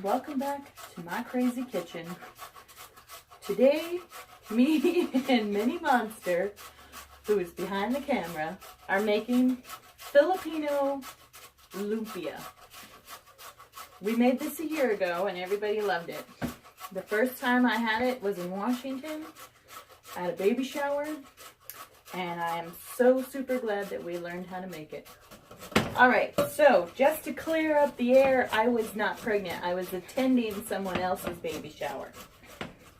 welcome back to my crazy kitchen. Today, me and Mini Monster, who is behind the camera, are making Filipino Lumpia. We made this a year ago and everybody loved it. The first time I had it was in Washington at a baby shower, and I am so super glad that we learned how to make it. Alright, so just to clear up the air, I was not pregnant. I was attending someone else's baby shower.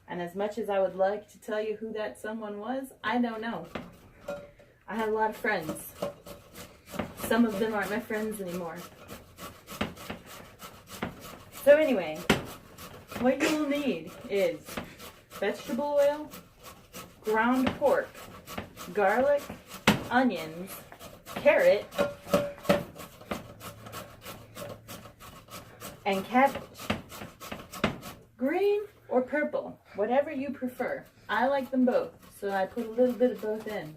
And as much as I would like to tell you who that someone was, I don't know. I had a lot of friends. Some of them aren't my friends anymore. So anyway, what you will need is vegetable oil, ground pork, garlic, onions, carrot, and cabbage. Green or purple, whatever you prefer. I like them both, so I put a little bit of both in.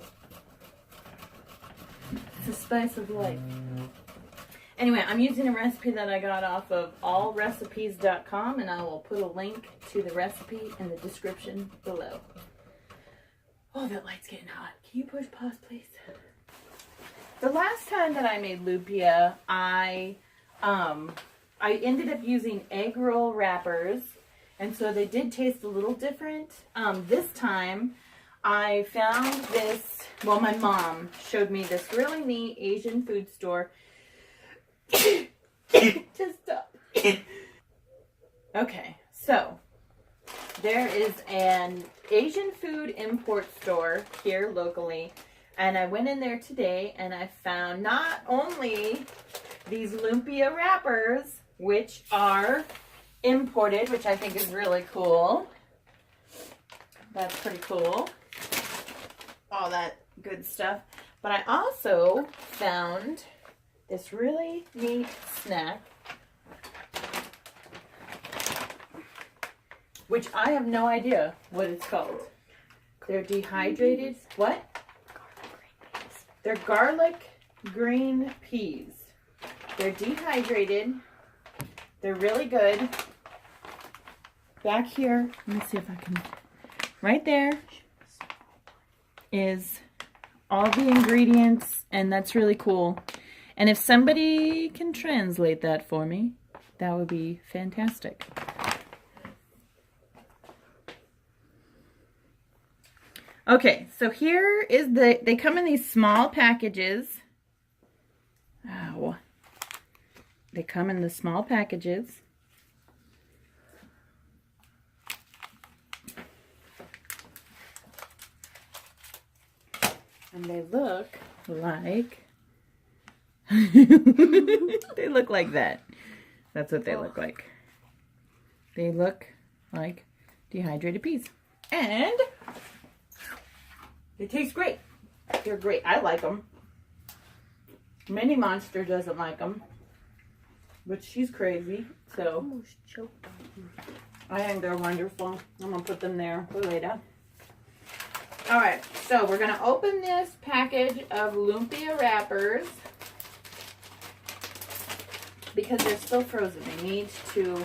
It's the spice of life. Anyway, I'm using a recipe that I got off of allrecipes.com, and I will put a link to the recipe in the description below. Oh, that light's getting hot. Can you push pause, please? The last time that I made lumpia, I ended up using egg roll wrappers, and so they did taste a little different. This time, I found this, well, my mom showed me this really neat Asian food store. Just stop. Okay, so there is an Asian food import store here locally, and I went in there today and I found not only these lumpia wrappers, which are imported, which I think is really cool. That's pretty cool. All that good stuff. But I also found this really neat snack, which I have no idea what it's called. They're dehydrated. What? They're garlic green peas. They're dehydrated. They're really good. Back here, let me see if I can, right there is all the ingredients, and that's really cool. And if somebody can translate that for me, that would be fantastic. Okay, so here is they come in these small packages. Ow. They come in the small packages. And they look like they look like that. That's what they look like. They look like dehydrated peas. And they taste great. They're great. I like them. Mini Monster doesn't like them, but she's crazy, so I think they're wonderful. I'm going to put them there for later. Alright, so we're going to open this package of lumpia wrappers because they're still frozen. They need to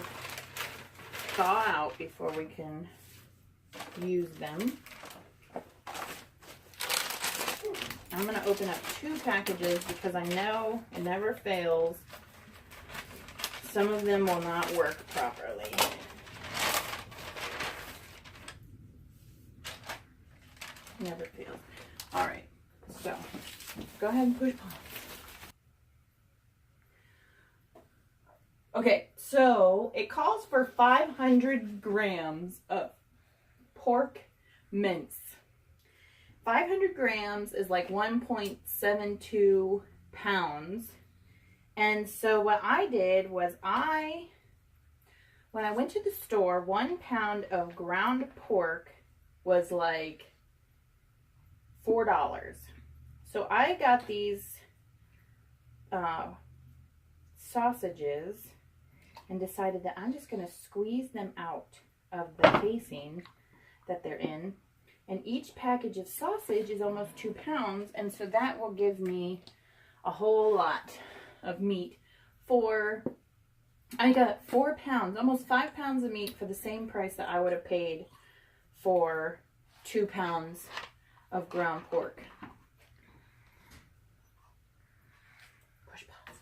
thaw out before we can use them. I'm going to open up 2 packages because I know it never fails. Some of them will not work properly. Never fails. Alright, so go ahead and push pause. Okay, so it calls for 500 grams of pork mince. 500 grams is like 1.72 pounds. And so what I did was when I went to the store, 1 pound of ground pork was like $4. So I got these sausages and decided that I'm just going to squeeze them out of the casing that they're in. And each package of sausage is almost 2 pounds, and so that will give me a whole lot of meat for I got 4 pounds, almost 5 pounds of meat for the same price that I would have paid for 2 pounds of ground pork. Push pause.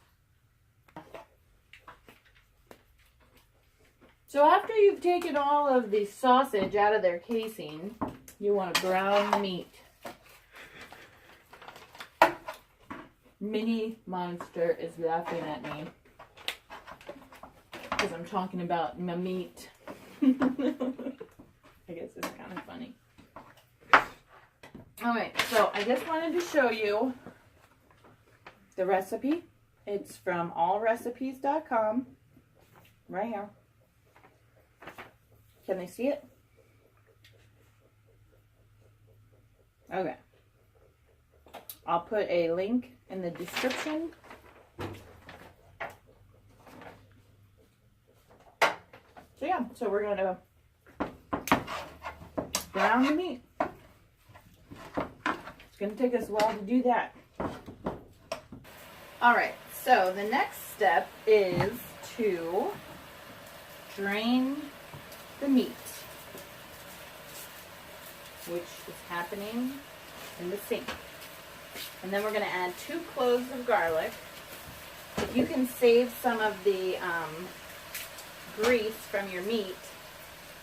So after you've taken all of the sausage out of their casing, you want to brown the meat. Mini Monster is laughing at me because I'm talking about my meat. I guess it's kind of funny. Alright, so I just wanted to show you the recipe. It's from allrecipes.com. Right here. Can they see it? Okay. I'll put a link in the description. So yeah, so we're going to brown the meat. It's going to take us a while to do that. Alright, so the next step is to drain the meat, which is happening in the sink. And then we're going to add 2 cloves of garlic. If you can save some of the grease from your meat,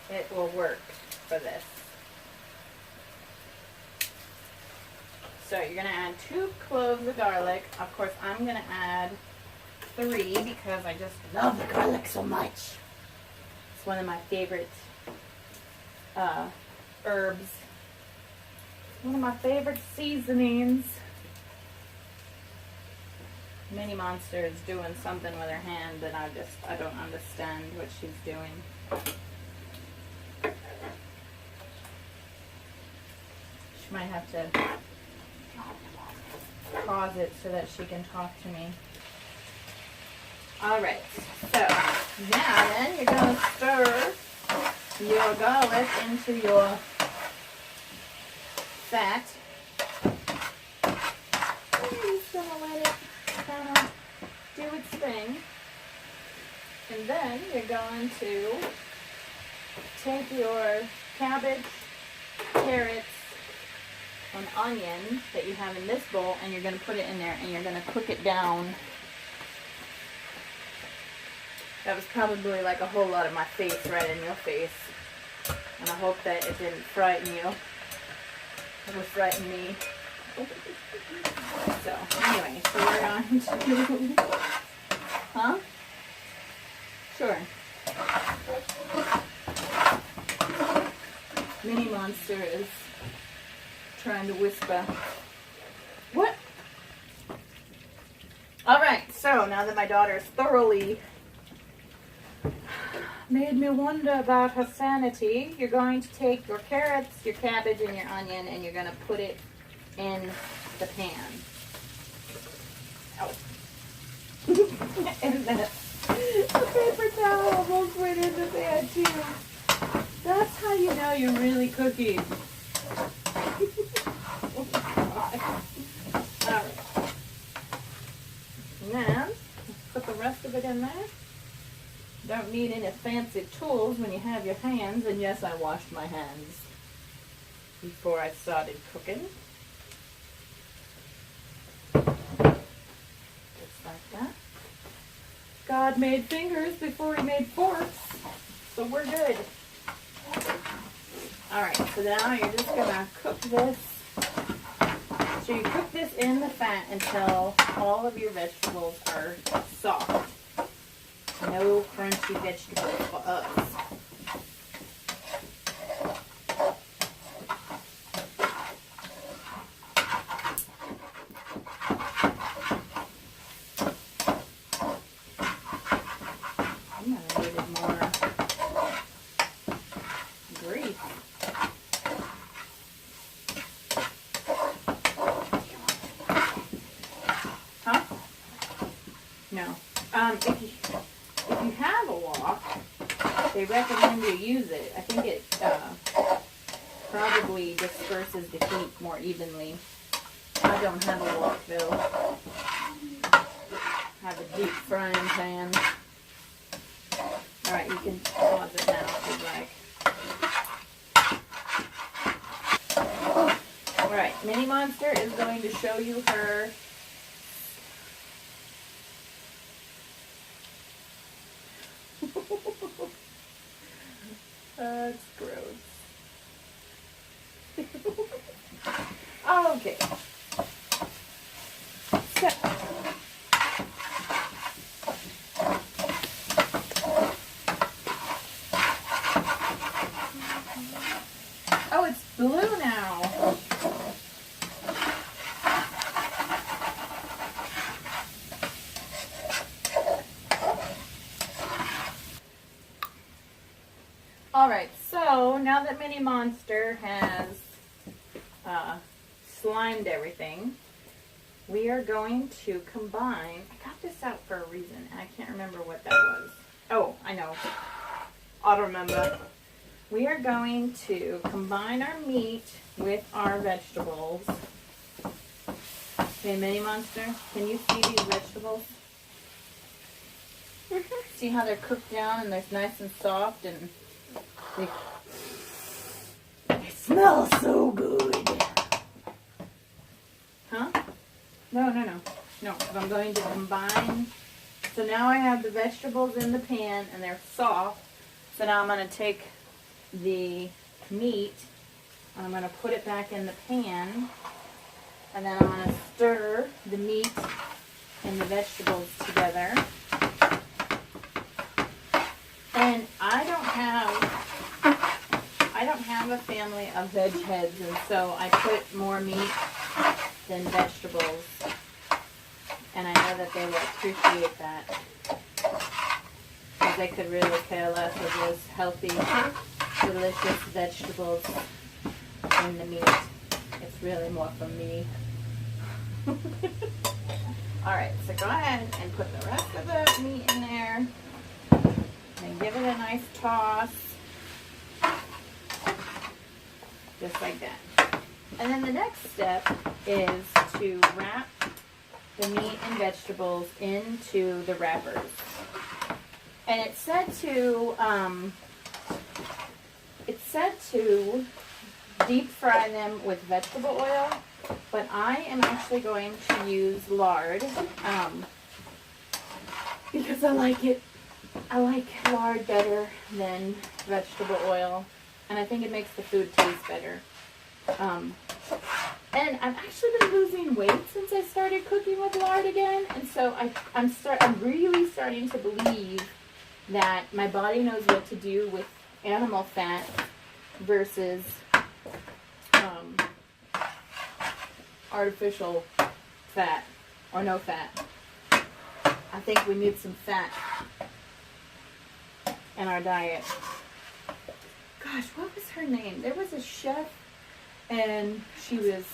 it will work for this. So you're going to add 2 cloves of garlic. Of course, I'm going to add 3 because I just love the garlic so much. It's one of my favorite herbs. One of my favorite seasonings. Mini Monster is doing something with her hand and I don't understand what she's doing. She might have to pause it so that she can talk to me. Alright, so now then you're going to stir your garlic into your fat. I'm just going to let it kind of do its thing. And then you're going to take your cabbage, carrots, and onion that you have in this bowl and you're going to put it in there and you're going to cook it down. That was probably like a whole lot of my face right in your face. And I hope that it didn't frighten you. It would frighten me. So, anyway, so we're going to... Huh? Sure. Mini Monster is trying to whisper. What? Alright, so now that my daughter is thoroughly made me wonder about her sanity, you're going to take your carrots, your cabbage, and your onion, and you're going to put it in the pan. Oh. And then the paper towel almost went in the pan too. That's how you know you're really cooking. Oh my God. Alright. And then, put the rest of it in there. Don't need any fancy tools when you have your hands. And yes, I washed my hands before I started cooking. Just like that. God made fingers before he made forks. So we're good. Alright, so now you're just going to cook this. So you cook this in the fat until all of your vegetables are soft. No crunchy vegetables for us. I needed more grease. Huh? No. If you have a wok, they recommend you use it. I think it probably disperses the heat more evenly. I don't have a wok though. I have a deep frying pan. Alright, you can pause it now if you'd like. Alright, Mini Monster is going to show you her it's gross. Okay. So, oh, it's blue now. Alright, so now that Mini Monster has slimed everything, we are going to combine, I got this out for a reason, and I can't remember what that was. Oh, I know. I'll remember. We are going to combine our meat with our vegetables. Okay, Mini Monster, can you see these vegetables? See how they're cooked down and they're nice and soft and they smell so good. Huh? No. No, because I'm going to combine. So now I have the vegetables in the pan and they're soft. So now I'm going to take the meat and I'm going to put it back in the pan. And then I'm going to stir the meat and the vegetables together. And I don't have a family of veg heads, and so I put more meat than vegetables. And I know that they will appreciate that. Because they could really care less of those healthy, delicious vegetables in the meat. It's really more for me. Alright, so go ahead and put the rest of the meat in there. And give it a nice toss. Just like that. And then the next step is to wrap the meat and vegetables into the wrappers. And it's said to deep fry them with vegetable oil, but I am actually going to use lard because I like it. I like lard better than vegetable oil, and I think it makes the food taste better. And I've actually been losing weight since I started cooking with lard again, and so I'm really starting to believe that my body knows what to do with animal fat versus artificial fat or no fat. I think we need some fat in our diet. Gosh, what was her name? There was a chef, and she was,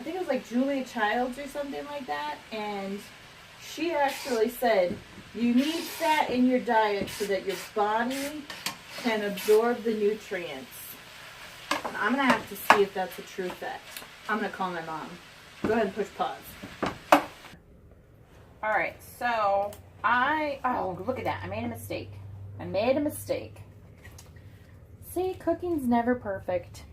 I think it was like Julia Childs or something like that, and she actually said, you need fat in your diet so that your body can absorb the nutrients. And I'm going to have to see if that's a true fact. I'm going to call my mom. Go ahead and push pause. Alright, so oh, look at that. I made a mistake. See, cooking's never perfect.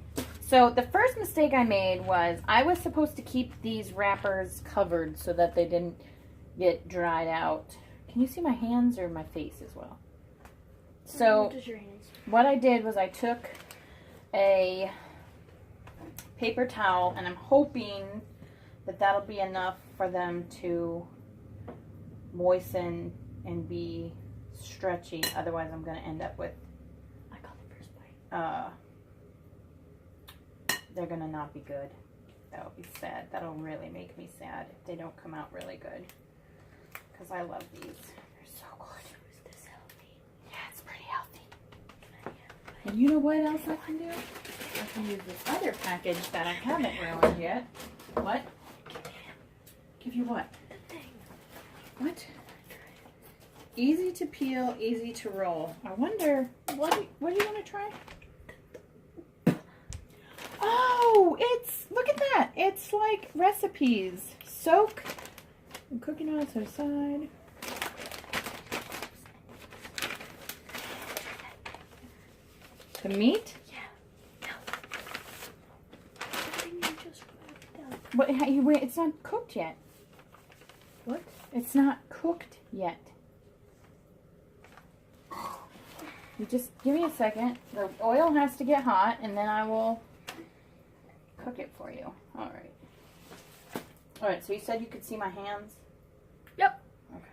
So the first mistake I made was I was supposed to keep these wrappers covered so that they didn't get dried out. Can you see my hands or my face as well? So what I did was I took a paper towel, and I'm hoping that that'll be enough for them to moisten and be stretchy. Otherwise I'm going to end up with, I got the first bite. They're going to not be good. That'll be sad. That'll really make me sad if they don't come out really good. Because I love these. They're so good. Is this healthy? Yeah, it's pretty healthy. And you know what else I can do? I can use this other package that I haven't ruined yet. What? Give you what? The thing. What? Easy to peel, easy to roll. I wonder, what do you want to try? Oh, look at that. It's like recipes. Soak. I'm cooking on the side. The meat? Yeah. No. The thing you just wrapped up. But it's not cooked yet. What? It's not cooked yet. You just give me a second. The oil has to get hot, and then I will cook it for you. All right. All right, so you said you could see my hands? Yep. Okay.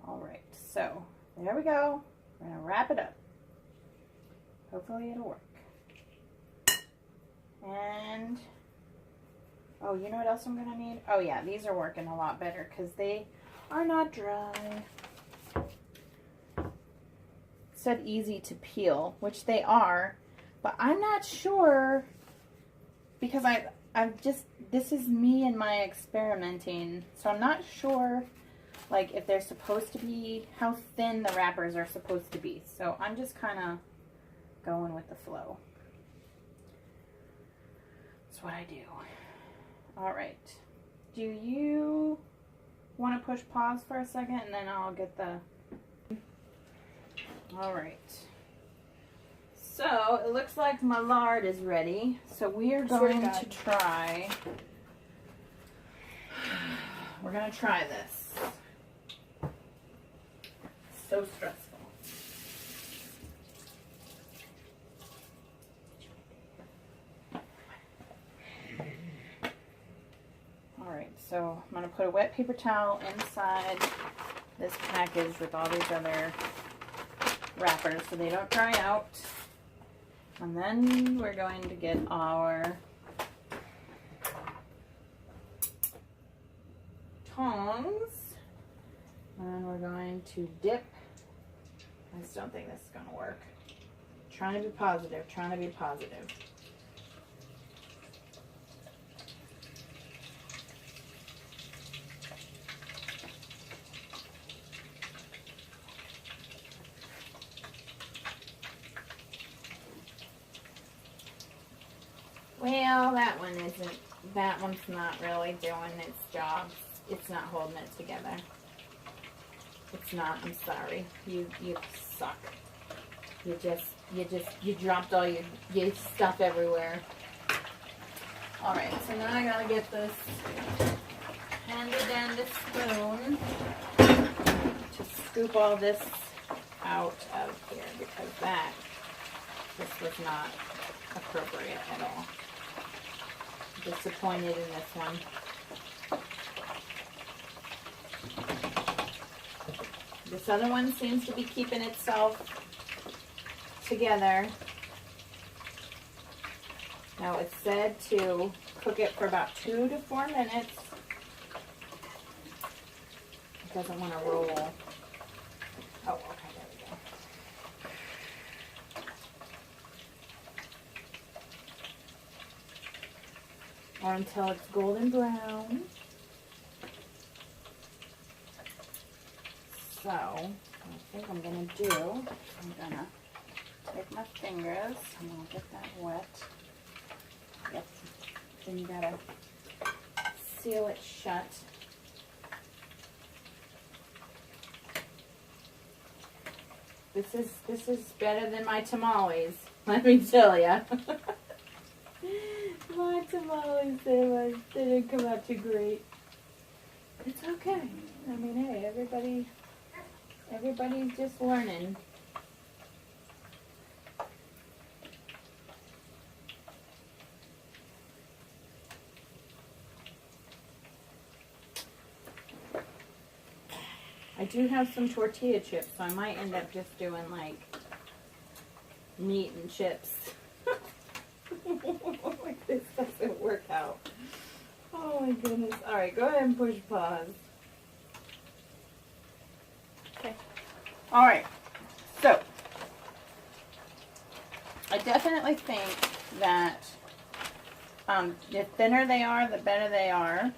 All right, so there we go. We're going to wrap it up. Hopefully it'll work. And, oh, you know what else I'm going to need? Oh, yeah, these are working a lot better because they are not dry. It said easy to peel, which they are, but I'm not sure because I've just, this is me and my experimenting, so I'm not sure like if they're supposed to be, how thin the wrappers are supposed to be. So I'm just kind of going with the flow. That's what I do. All right. Do you want to push pause for a second and then I'll get the... All right. So it looks like my lard is ready. So we are going to try... We're going to try this. So stressful. Alright, so I'm going to put a wet paper towel inside this package with all these other wrappers so they don't dry out. And then we're going to get our tongs. And we're going to dip. I just don't think this is going to work. Trying to be positive, trying to be positive. Well, that one isn't, that one's not really doing its job. It's not holding it together. It's not, I'm sorry. You suck. You dropped all your stuff everywhere. Alright, so now I gotta get this handy dandy spoon to scoop all this out of here because this was not appropriate at all. Disappointed in this one. This other one seems to be keeping itself together. Now it said to cook it for about 2 to 4 minutes. It doesn't want to roll. Oh, okay, there we go. Or until it's golden brown. So, what I think I'm going to do, I'm going to take my fingers, I'm going to get that wet. Yep. Then you got to seal it shut. This is better than my tamales, let me tell ya. My tamales, they didn't come out too great. It's okay. I mean, hey, everybody's just learning. I do have some tortilla chips, so I might end up just doing like meat and chips. This doesn't work out. Oh my goodness. Alright, go ahead and push pause. Okay. Alright, so I definitely think that the thinner they are, the better they are.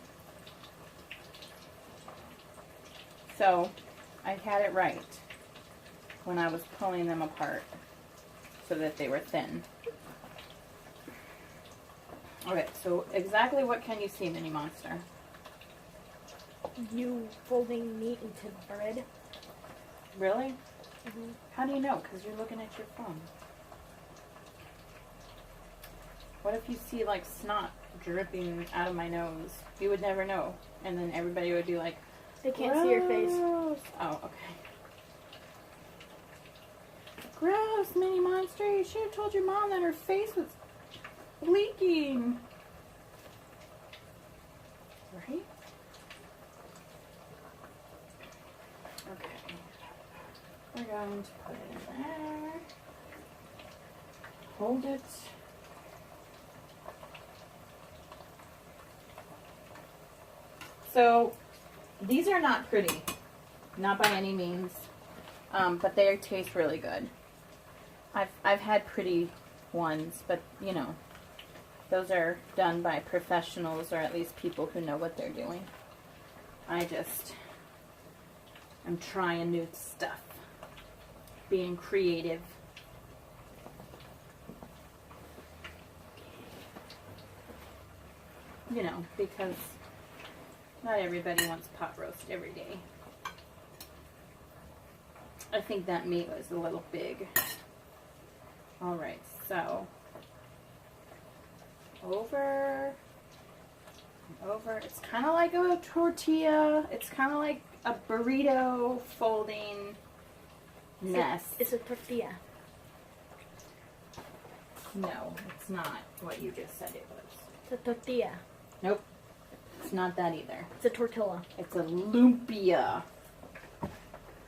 So I had it right when I was pulling them apart so that they were thin. Okay, so exactly what can you see, Mini Monster? You folding meat into bread. Really? Mm-hmm. How do you know? Because you're looking at your phone. What if you see like snot dripping out of my nose? You would never know. And then everybody would be like, They can't see your face. "Gross." Oh, okay. Gross, Mini Monster. You should have told your mom that her face was leaking. Right? Okay. We're going to put it in there. Hold it. So, these are not pretty. Not by any means. But they taste really good. I've had pretty ones, but you know, those are done by professionals or at least people who know what they're doing. I'm trying new stuff. Being creative. You know, because not everybody wants pot roast every day. I think that meat was a little big. Alright, so over. It's kind of like a tortilla. It's kind of like a burrito folding mess. It's a tortilla. No, it's not what you just said it was. It's a tortilla. Nope. It's not that either. It's a tortilla. It's a lumpia.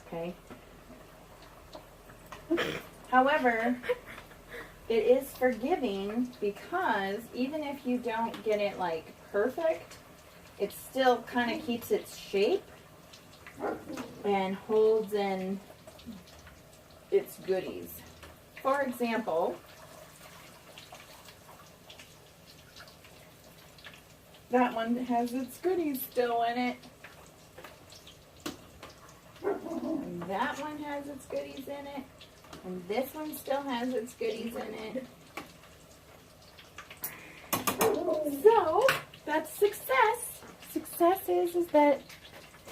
Okay. However, it is forgiving because even if you don't get it like perfect, it still kind of keeps its shape and holds in its goodies. For example, that one has its goodies still in it. And that one has its goodies in it. And this one still has its goodies in it. So, that's success. Success is that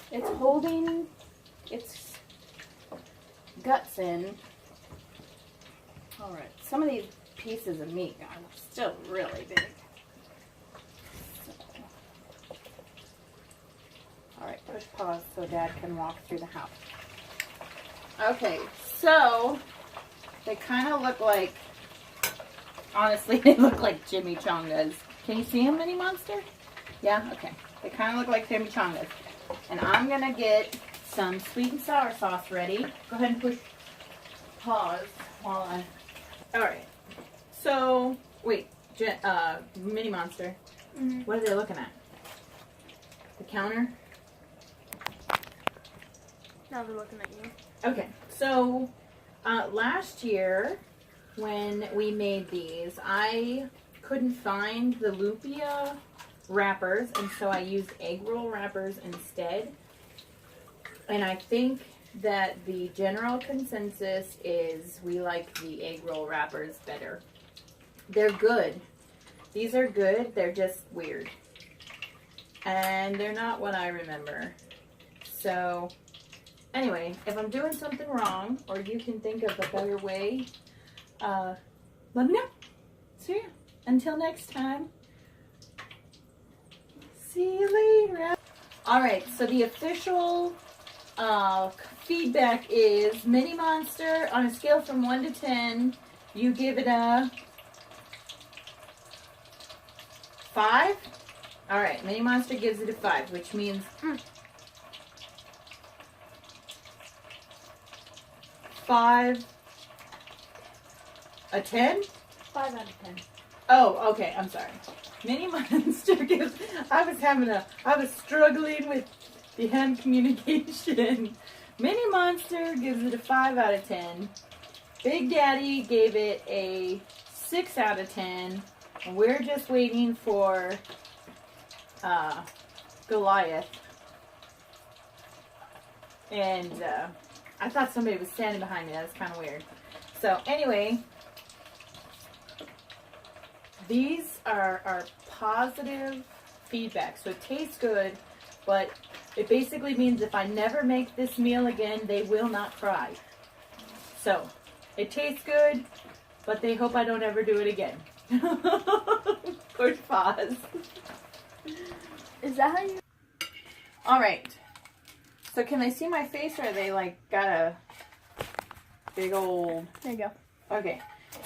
it's holding its guts in. Alright, some of these pieces of meat are still really big. Alright, push pause so Dad can walk through the house. Okay, so they kind of look like, honestly, they look like chimichangas. Can you see them, Mini Monster? Yeah? Okay. They kind of look like chimichangas. And I'm going to get some sweet and sour sauce ready. Go ahead and push pause while I... Alright. So, wait, Mini Monster. Mm-hmm. What are they looking at? The counter? Now they're looking at you. Okay, so last year when we made these, I couldn't find the lumpia wrappers, and so I used egg roll wrappers instead. And I think that the general consensus is we like the egg roll wrappers better. They're good. These are good, they're just weird. And they're not what I remember. So... anyway, if I'm doing something wrong, or you can think of a better way, let me know. So yeah, until next time, see you later. Alright, so the official feedback is, Mini Monster, on a scale from 1 to 10, you give it a 5? Alright, Mini Monster gives it a 5, which means... 5, a 10? 5 out of 10. Oh, okay, I'm sorry. Mini Monster gives, I was struggling with the hand communication. Mini Monster gives it a 5 out of 10. Big Daddy gave it a 6 out of 10. And we're just waiting for Goliath. And I thought somebody was standing behind me. That was kind of weird. So anyway, these are positive feedback. So it tastes good, but it basically means if I never make this meal again, they will not cry. So, it tastes good, but they hope I don't ever do it again. Push pause. Is that how you... Alright. So can they see my face, or are they like got a big old... There you go. Okay.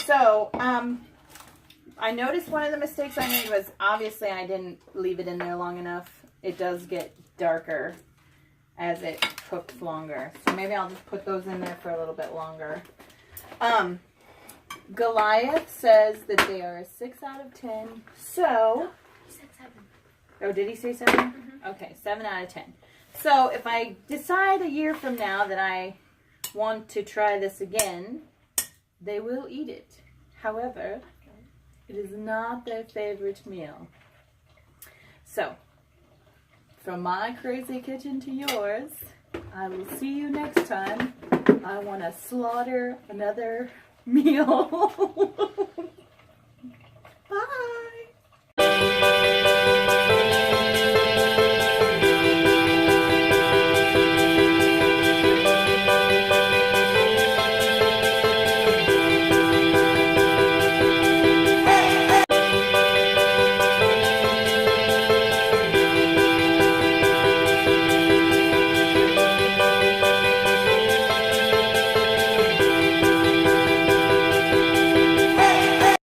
So, I noticed one of the mistakes I made was obviously I didn't leave it in there long enough. It does get darker as it cooks longer. So maybe I'll just put those in there for a little bit longer. Goliath says that they are a 6 out of 10. So... He said 7. Oh, did he say 7? Mm-hmm. Okay, 7 out of 10. So if I decide a year from now that I want to try this again, they will eat it. However, it is not their favorite meal. So, from my crazy kitchen to yours, I will see you next time. I want to slaughter another meal. Bye!